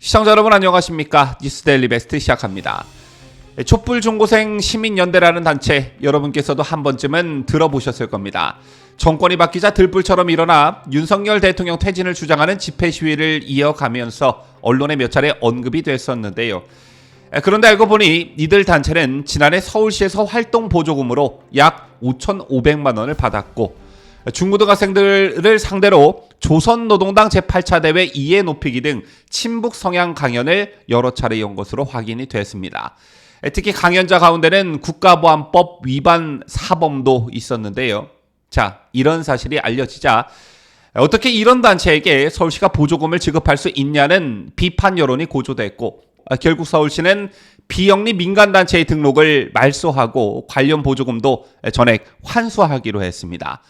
시청자 여러분 안녕하십니까? 뉴스데일리 베스트 시작합니다. 촛불 중고생 시민연대라는 단체 여러분께서도 한 번쯤은 들어보셨을 겁니다. 정권이 바뀌자 들불처럼 일어나 윤석열 대통령 퇴진을 주장하는 집회 시위를 이어가면서 언론에 몇 차례 언급이 됐었는데요. 그런데 알고 보니 이들 단체는 지난해 서울시에서 활동 보조금으로 약 5,500만 원을 받았고 중고등학생들을 상대로 조선노동당 제8차 대회 이해 높이기 등 친북 성향 강연을 여러 차례 연 것으로 확인이 됐습니다. 특히 강연자 가운데는 국가보안법 위반 사범도 있었는데요. 자, 이런 사실이 알려지자 어떻게 이런 단체에게 서울시가 보조금을 지급할 수 있냐는 비판 여론이 고조됐고 결국 서울시는 비영리 민간단체의 등록을 말소하고 관련 보조금도 전액 환수하기로 했습니다.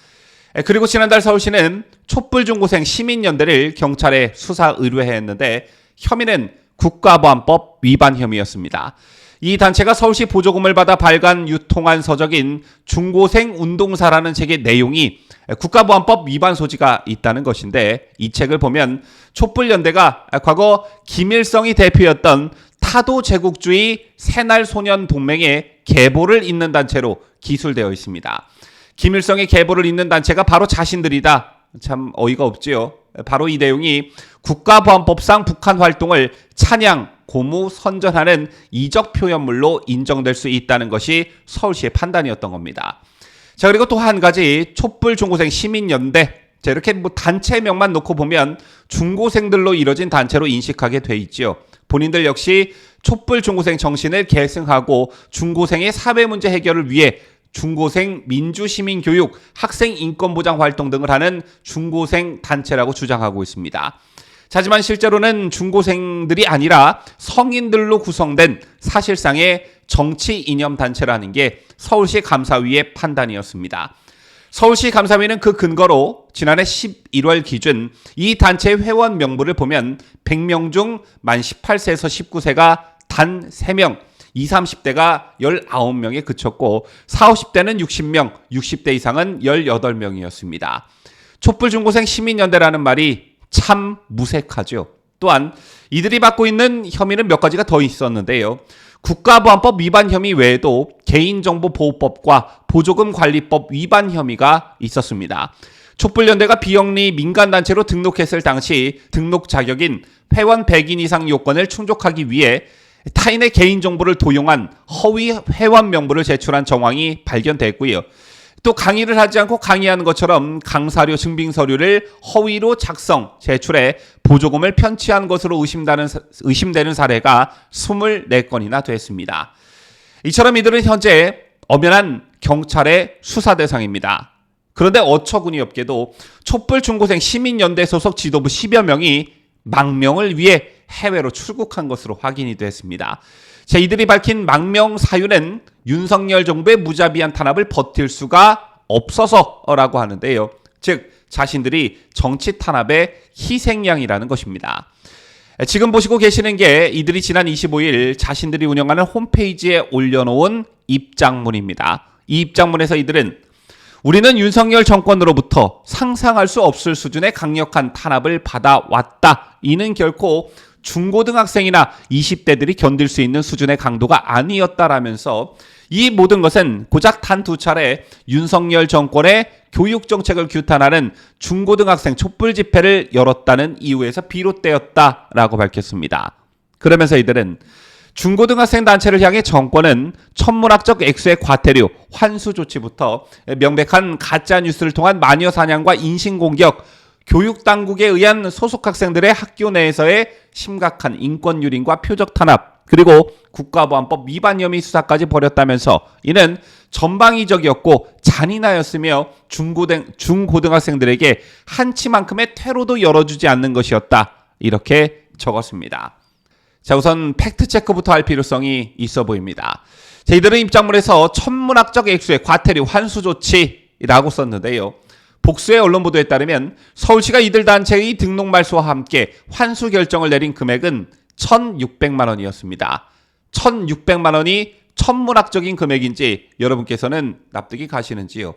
그리고 지난달 서울시는 촛불 중고생 시민연대를 경찰에 수사 의뢰했는데 혐의는 국가보안법 위반 혐의였습니다. 이 단체가 서울시 보조금을 받아 발간 유통한 서적인 중고생 운동사라는 책의 내용이 국가보안법 위반 소지가 있다는 것인데 이 책을 보면 촛불연대가 과거 김일성이 대표였던 타도제국주의 새날소년 동맹의 계보를 잇는 단체로 기술되어 있습니다. 김일성의 계보를 잇는 단체가 바로 자신들이다. 참 어이가 없지요. 바로 이 내용이 국가보안법상 북한 활동을 찬양, 고무, 선전하는 이적 표현물로 인정될 수 있다는 것이 서울시의 판단이었던 겁니다. 자, 그리고 또 한 가지 촛불 중고생 시민연대. 자, 이렇게 단체명만 놓고 보면 중고생들로 이뤄진 단체로 인식하게 돼 있죠. 본인들 역시 촛불 중고생 정신을 계승하고 중고생의 사회 문제 해결을 위해 중고생 민주시민교육, 학생인권보장 활동 등을 하는 중고생 단체라고 주장하고 있습니다. 하지만 실제로는 중고생들이 아니라 성인들로 구성된 사실상의 정치 이념 단체라는 게 서울시 감사위의 판단이었습니다. 서울시 감사위는 그 근거로 지난해 11월 기준 이 단체의 회원 명부를 보면 100명 중 만 18세에서 19세가 단 3명, 20, 30대가 19명에 그쳤고 40, 50대는 60명, 60대 이상은 18명이었습니다. 촛불 중고생 시민연대라는 말이 참 무색하죠. 또한 이들이 받고 있는 혐의는 몇 가지가 더 있었는데요. 국가보안법 위반 혐의 외에도 개인정보보호법과 보조금관리법 위반 혐의가 있었습니다. 촛불연대가 비영리 민간단체로 등록했을 당시 등록 자격인 회원 100인 이상 요건을 충족하기 위해 타인의 개인정보를 도용한 허위 회원 명부를 제출한 정황이 발견됐고요. 또 강의를 하지 않고 강의하는 것처럼 강사료 증빙서류를 허위로 작성, 제출해 보조금을 편취한 것으로 의심되는 사례가 24건이나 됐습니다. 이처럼 이들은 현재 엄연한 경찰의 수사 대상입니다. 그런데 어처구니없게도 촛불 중고생 시민연대 소속 지도부 10여 명이 망명을 위해 해외로 출국한 것으로 확인이 됐습니다. 자, 이들이 밝힌 망명 사유는 윤석열 정부의 무자비한 탄압을 버틸 수가 없어서라고 하는데요. 즉 자신들이 정치 탄압의 희생양이라는 것입니다. 지금 보시고 계시는 게 이들이 지난 25일 자신들이 운영하는 홈페이지에 올려놓은 입장문입니다. 이 입장문에서 이들은 우리는 윤석열 정권으로부터 상상할 수 없을 수준의 강력한 탄압을 받아왔다. 이는 결코 중고등학생이나 20대들이 견딜 수 있는 수준의 강도가 아니었다라면서 이 모든 것은 고작 단 2차례 윤석열 정권의 교육정책을 규탄하는 중고등학생 촛불 집회를 열었다는 이유에서 비롯되었다라고 밝혔습니다. 그러면서 이들은 중고등학생 단체를 향해 정권은 천문학적 액수의 과태료, 환수 조치부터 명백한 가짜뉴스를 통한 마녀 사냥과 인신공격, 교육당국에 의한 소속 학생들의 학교 내에서의 심각한 인권유린과 표적 탄압, 그리고 국가보안법 위반 혐의 수사까지 벌였다면서 이는 전방위적이었고 잔인하였으며 중고등학생들에게 한치만큼의 퇴로도 열어주지 않는 것이었다. 이렇게 적었습니다. 자, 우선 팩트체크부터 할 필요성이 있어 보입니다. 자, 이들은 입장문에서 천문학적 액수의 과태료 환수 조치라고 썼는데요. 복수의 언론 보도에 따르면 서울시가 이들 단체의 등록 말소와 함께 환수 결정을 내린 금액은 1,600만 원이었습니다. 1,600만 원이 천문학적인 금액인지 여러분께서는 납득이 가시는지요?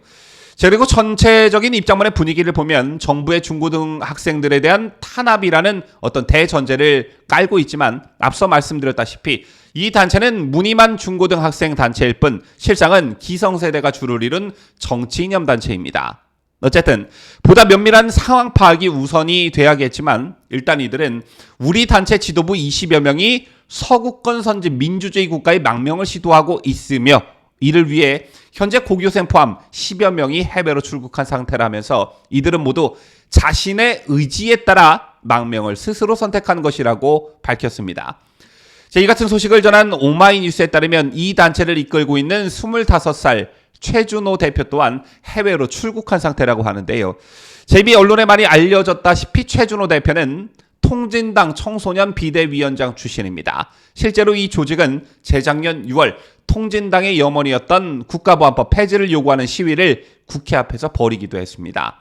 자, 그리고 전체적인 입장문의 분위기를 보면 정부의 중고등 학생들에 대한 탄압이라는 어떤 대전제를 깔고 있지만 앞서 말씀드렸다시피 이 단체는 무늬만 중고등 학생 단체일 뿐 실상은 기성세대가 주를 이룬 정치 이념 단체입니다. 어쨌든 보다 면밀한 상황 파악이 우선이 돼야겠지만 일단 이들은 우리 단체 지도부 20여 명이 서구권 선진 민주주의 국가의 망명을 시도하고 있으며 이를 위해 현재 고교생 포함 10여 명이 해외로 출국한 상태라면서 이들은 모두 자신의 의지에 따라 망명을 스스로 선택한 것이라고 밝혔습니다. 이 같은 소식을 전한 오마이뉴스에 따르면 이 단체를 이끌고 있는 25살 최준호 대표 또한 해외로 출국한 상태라고 하는데요. 이미 언론에 많이 알려졌다시피 최준호 대표는 통진당 청소년 비대위원장 출신입니다. 실제로 이 조직은 재작년 6월 통진당의 염원이었던 국가보안법 폐지를 요구하는 시위를 국회 앞에서 벌이기도 했습니다.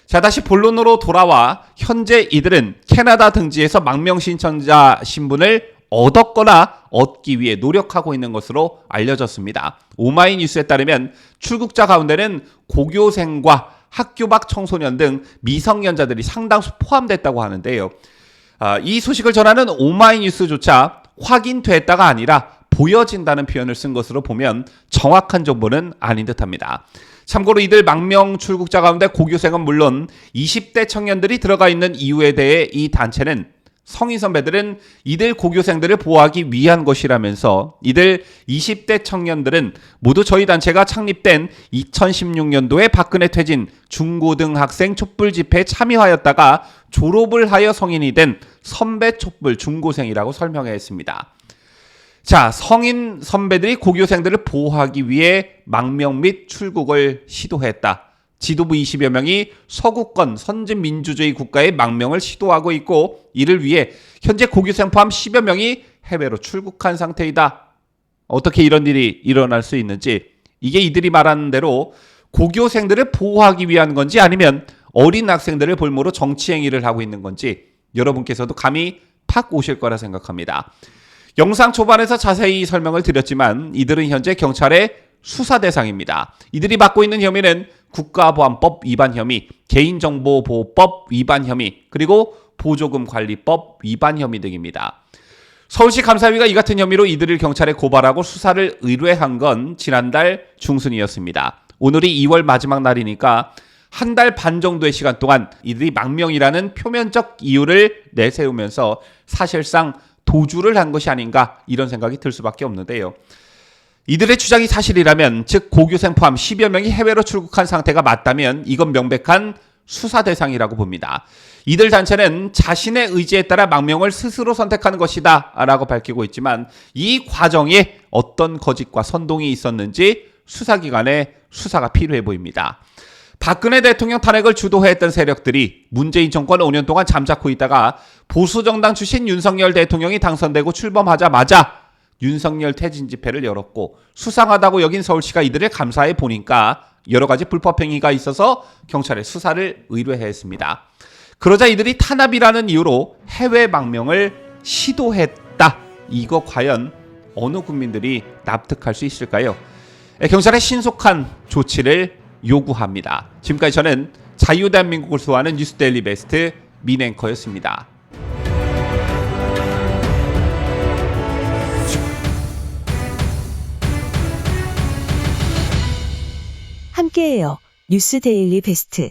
자, 다시 본론으로 돌아와 현재 이들은 캐나다 등지에서 망명 신청자 신분을 얻었거나 얻기 위해 노력하고 있는 것으로 알려졌습니다. 오마이뉴스에 따르면 출국자 가운데는 고교생과 학교 밖 청소년 등 미성년자들이 상당수 포함됐다고 하는데요. 이 소식을 전하는 오마이뉴스조차 확인됐다가 아니라 보여진다는 표현을 쓴 것으로 보면 정확한 정보는 아닌 듯합니다. 참고로 이들 망명 출국자 가운데 고교생은 물론 20대 청년들이 들어가 있는 이유에 대해 이 단체는 성인 선배들은 이들 고교생들을 보호하기 위한 것이라면서 이들 20대 청년들은 모두 저희 단체가 창립된 2016년도에 박근혜 퇴진 중고등학생 촛불 집회에 참여하였다가 졸업을 하여 성인이 된 선배 촛불 중고생이라고 설명했습니다. 자, 성인 선배들이 고교생들을 보호하기 위해 망명 및 출국을 시도했다. 지도부 20여 명이 서구권 선진민주주의 국가의 망명을 시도하고 있고 이를 위해 현재 고교생 포함 10여 명이 해외로 출국한 상태이다. 어떻게 이런 일이 일어날 수 있는지, 이게 이들이 말하는 대로 고교생들을 보호하기 위한 건지 아니면 어린 학생들을 볼모로 정치 행위를 하고 있는 건지 여러분께서도 감이 팍 오실 거라 생각합니다. 영상 초반에서 자세히 설명을 드렸지만 이들은 현재 경찰의 수사 대상입니다. 이들이 받고 있는 혐의는 국가보안법 위반 혐의, 개인정보보호법 위반 혐의, 그리고 보조금관리법 위반 혐의 등입니다. 서울시 감사위가 이 같은 혐의로 이들을 경찰에 고발하고 수사를 의뢰한 건 지난달 중순이었습니다. 오늘이 2월 마지막 날이니까 한 달 반 정도의 시간 동안 이들이 망명이라는 표면적 이유를 내세우면서 사실상 도주를 한 것이 아닌가 이런 생각이 들 수밖에 없는데요. 이들의 주장이 사실이라면, 즉 고교생 포함 10여 명이 해외로 출국한 상태가 맞다면 이건 명백한 수사 대상이라고 봅니다. 이들 단체는 자신의 의지에 따라 망명을 스스로 선택하는 것이다 라고 밝히고 있지만 이 과정에 어떤 거짓과 선동이 있었는지 수사기관의 수사가 필요해 보입니다. 박근혜 대통령 탄핵을 주도했던 세력들이 문재인 정권 5년 동안 잠자코 있다가 보수정당 출신 윤석열 대통령이 당선되고 출범하자마자 윤석열 퇴진 집회를 열었고 수상하다고 여긴 서울시가 이들을 감사해 보니까 여러 가지 불법 행위가 있어서 경찰에 수사를 의뢰했습니다. 그러자 이들이 탄압이라는 이유로 해외 망명을 시도했다. 이거 과연 어느 국민들이 납득할 수 있을까요? 경찰의 신속한 조치를 요구합니다. 지금까지 저는 자유대한민국을 수호하는 뉴스데일리 베스트 민앵커였습니다. 함께해요. 뉴스 데일리 베스트.